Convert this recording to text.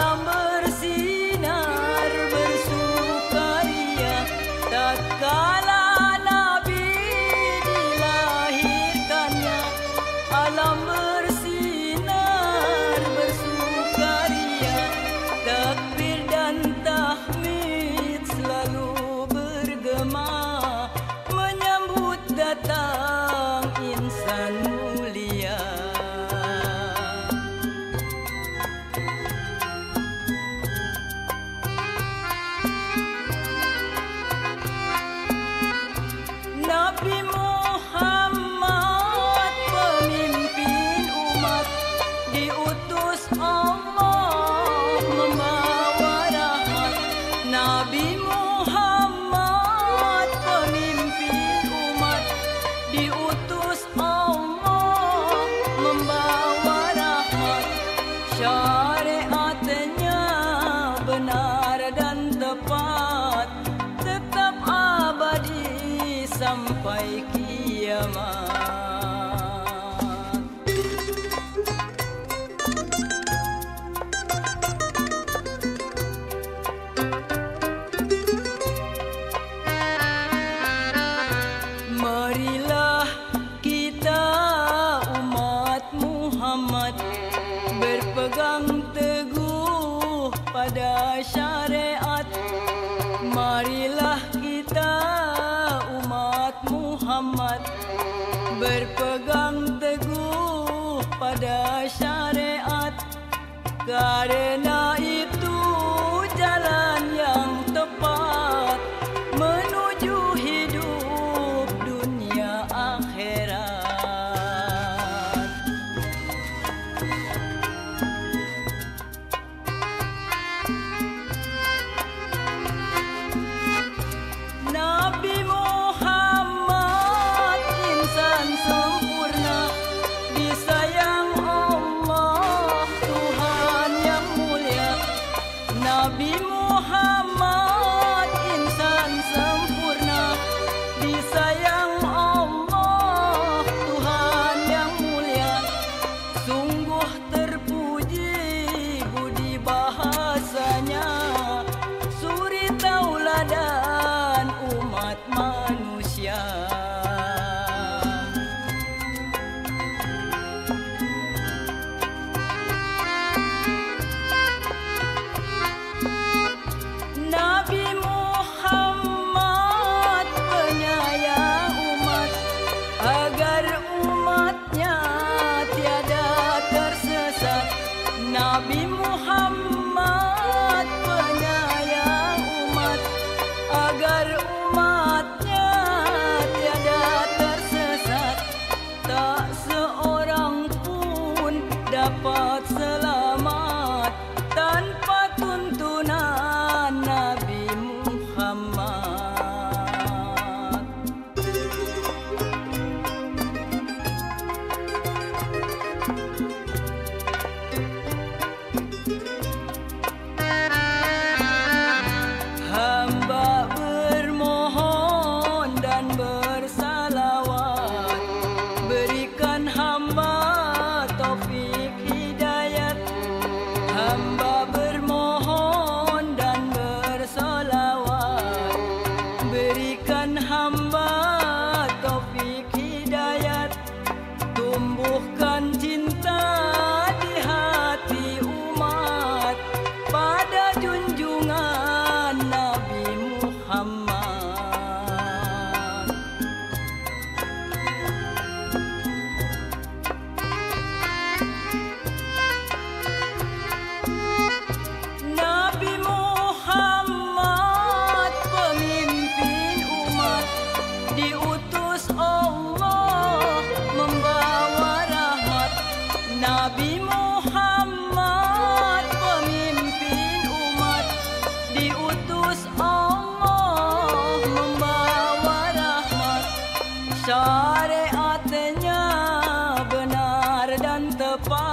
alam bersinar bersukaria tatkala Nabi dilahirkannya. Alam bersinar bersukaria, takbir dan tahmid selalu bergema menyambut datang insan mulia. Nabi Muhammad pemimpin umat, diutus Allah membawa rahmat. Nabi Muhammad pemimpin umat, diutus Allah membawa rahmat. Syariatnya benar dan tepat, tetap abadi sampai kiamat. Marilah kita umat Muhammad berpegang teguh pada syariat. Marilah kita umat Muhammad berpegang teguh pada syariat. Karena itu jalan yang tepat menuju hidup dunia akhirat. Nabi Muhammad insan sempurna, disayang Allah Tuhan yang mulia. Nabi Muhammad insan sempurna, disayang Allah Tuhan yang mulia. Sungguh terpuji budi bahasanya, suri tauladan umat manusia. Nabi Muhammad penyayang umat, agar umatnya tiada tersesat. Nabi Muhammad penyayang umat, agar umatnya tiada tersesat. Tak seorang pun dapat selamat tanpa tuntunan Nabi Muhammad. Hamba bermohon dan bersalawat, berikan hamba taufik hidayat. Hamba bermohon dan bersalawat, berikan hamba taufik hidayat. Tumbuhkan cinta di hati umat pada junjungan Nabi Muhammad. Nabi Muhammad pemimpin umat, diutus Allah membawa rahmat. Nabi Muhammad pemimpin umat, diutus Allah membawa rahmat. Syariatnya benar dan tepat,